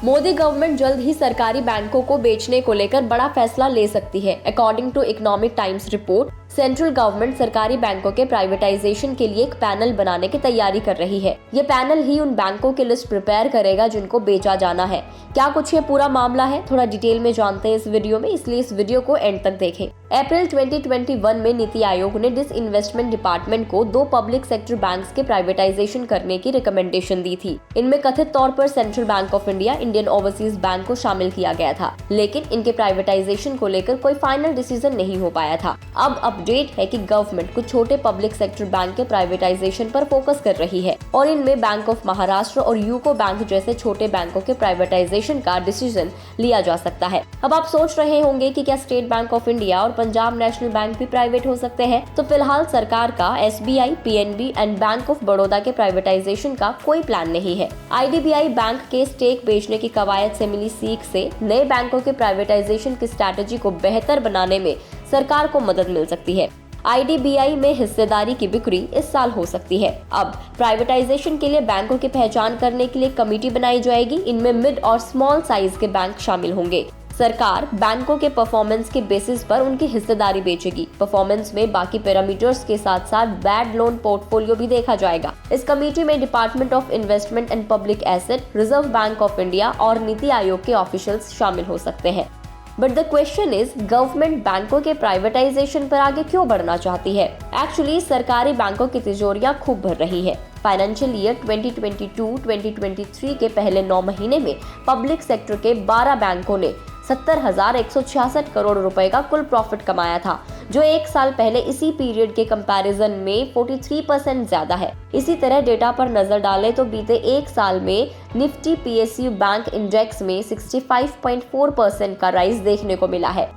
Modi government जल्द ही सरकारी बैंकों को बेचने को लेकर बड़ा फैसला ले सकती है। According to Economic Times report, central government सरकारी बैंकों के प्राइवेटाइजेशन के लिए एक पैनल बनाने की तैयारी कर रही है। ये पैनल ही उन बैंकों की लिस्ट प्रिपेयर करेगा जिनको बेचा जाना है। क्या कुछ ये पूरा मामला है, थोड़ा डिटेल में जानते हैं इस वीडियो में, इसलिए इस वीडियो को एंड तक देखें। अप्रैल 2021 में नीति आयोग ने डिसइन्वेस्टमेंट डिपार्टमेंट को 2 पब्लिक सेक्टर बैंक्स के प्राइवेटाइजेशन करने की रिकमेंडेशन दी थी। इनमें कथित तौर पर central bank of India, Indian overseas bank को शामिल किया गया था, लेकिन इनके प्राइवेटाइजेशन को लेकर कोई फाइनल डिसीजन नहीं हो पाया था। अब अपडेट है कि गवर्नमेंट कुछ छोटे पब्लिक सेक्टर बैंक के प्राइवेटाइजेशन पर फोकस कर रही है और इनमें बैंक ऑफ महाराष्ट्र और यूको बैंक जैसे छोटे बैंकों के प्राइवेटाइजेशन का डिसीजन लिया जा सकता है। अब आप सोच रहे होंगे कि क्या स्टेट बैंक ऑफ इंडिया और पंजाब नेशनल बैंक भी प्राइवेट हो सकते हैं? तो फिलहाल सरकार का SBI, PNB and bank of Baroda के प्राइवेटाइजेशन का कोई प्लान नहीं है। आईडीबीआई बैंक के स्टेक बेचने की कवायद से मिली सीख से नए बैंकों के प्राइवेटाइजेशन की स्ट्रैटेजी को बेहतर बनाने में सरकार को मदद मिल सकती है। आईडीबीआई में हिस्सेदारी की बिक्री इस साल हो सकती है। अब प्राइवेटाइजेशन के लिए बैंकों की पहचान करने के लिए कमेटी बनाई जाएगी। इनमें मिड और स्मॉल साइज के बैंक शामिल होंगे। सरकार बैंकों के परफॉर्मेंस के बेसिस पर उनकी हिस्सेदारी बेचेगी। परफॉर्मेंस में बाकी पैरामीटर्स के साथ साथ बैड लोन पोर्टफोलियो भी देखा जाएगा। इस कमेटी में department of investment and public asset, reserve bank of India और नीति आयोग के ऑफिशियल्स शामिल हो सकते हैं। But the question is, government बैंकों के प्राइवेटाइजेशन पर आगे क्यों बढ़ना चाहती है? एक्चुअली सरकारी बैंकों की तिजोरियां खूब भर रही है। फाइनेंशियल ईयर 2022-2023 के पहले 9 महीने में पब्लिक सेक्टर के 12 बैंकों ने 70,166 करोड़ रुपए का कुल प्रॉफिट कमाया था, जो एक साल पहले इसी पीरियड के कंपैरिजन में 43% ज्यादा है। इसी तरह डेटा पर नजर डालें तो बीते एक साल में निफ्टी पीएसयू बैंक इंडेक्स में 65.4% का राइज देखने को मिला है,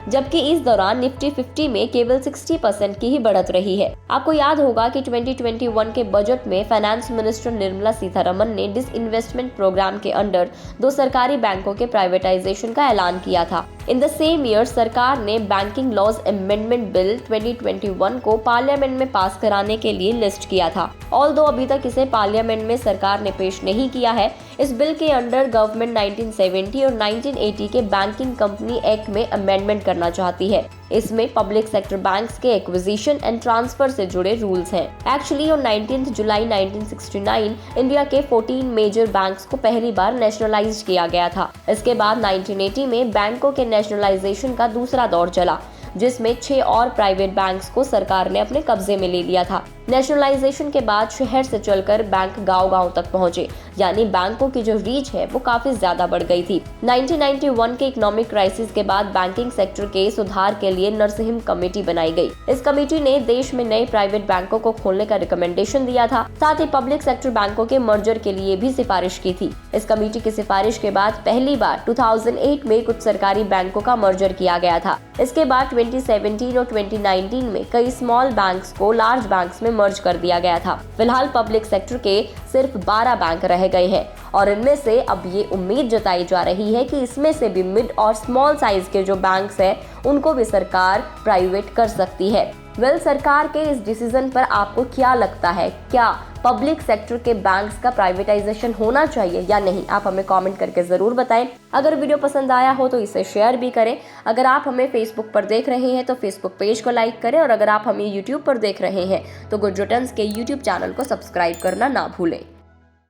जबकि इस दौरान निफ्टी 50 में केवल 60% की ही बढ़त रही है। आपको याद होगा कि 2021 के बजट में फाइनेंस मिनिस्टर निर्मला सीतारमन ने डिसइन्वेस्टमेंट प्रोग्राम के अंडर 2 सरकारी बैंकों के प्राइवेटाइजेशन का ऐलान किया था। इन द सेम ईयर सरकार ने बैंकिंग लॉज अमेंडमेंट बिल 2021 को पार्लियामेंट में पास कराने के लिए लिस्ट किया था। ऑल्दो अभी तक इसे पार्लियामेंट में सरकार ने पेश नहीं किया है। इस बिल के अंडर गवर्नमेंट 1970 और 1980 के बैंकिंग कंपनी एक्ट में अमेंडमेंट करना चाहती है। इसमें पब्लिक सेक्टर बैंक्स के एक्विजिशन एंड ट्रांसफर से जुड़े रूल्स हैं। एक्चुअली ऑन 19 जुलाई 1969 इंडिया के 14 मेजर बैंक्स को पहली बार नेशनलाइज किया गया था। इसके बाद 1980 में बैंकों के नेशनलाइजेशन का दूसरा दौर चला, जिसमें 6 और प्राइवेट बैंक्स को सरकार ने अपने कब्जे में ले लिया था। नेशनलाइजेशन के बाद शहर से चलकर बैंक गांव-गांव तक पहुंचे, यानी बैंकों की जो रीच है वो काफी ज्यादा बढ़ गई थी। 1991 के इकोनॉमिक क्राइसिस के बाद बैंकिंग सेक्टर के सुधार के लिए नरसिम्हा कमेटी बनाई गई। इस कमेटी ने देश में नए प्राइवेट बैंकों को खोलने का रिकमेंडेशन दिया था, साथ ही पब्लिक सेक्टर बैंकों के मर्जर के लिए भी सिफारिश की थी। इस कमेटी की सिफारिश के बाद पहली बार 2008 में कुछ सरकारी बैंकों का मर्जर किया गया था। इसके बाद 2017 और 2019 में कई स्मॉल बैंक्स को लार्ज बैंक्स में मर्ज कर दिया गया था। फिलहाल पब्लिक सेक्टर के सिर्फ 12 बैंक रह गए हैं और इनमें से अब ये उम्मीद जताई जा रही है कि इसमें से भी मिड और स्मॉल साइज के जो बैंक्स हैं उनको भी सरकार प्राइवेट कर सकती है। सरकार के इस डिसीजन पर आपको क्या लगता है? क्या पब्लिक सेक्टर के बैंक्स का प्राइवेटाइजेशन होना चाहिए या नहीं? आप हमें कमेंट करके जरूर बताएं। अगर वीडियो पसंद आया हो तो इसे शेयर भी करें। अगर आप हमें फेसबुक पर देख रहे हैं तो फेसबुक पेज को लाइक करें और अगर आप हमें यूट्यूब पर देख रहे हैं तो गुड रिटर्न्स के यूट्यूब चैनल को सब्सक्राइब करना ना भूलें।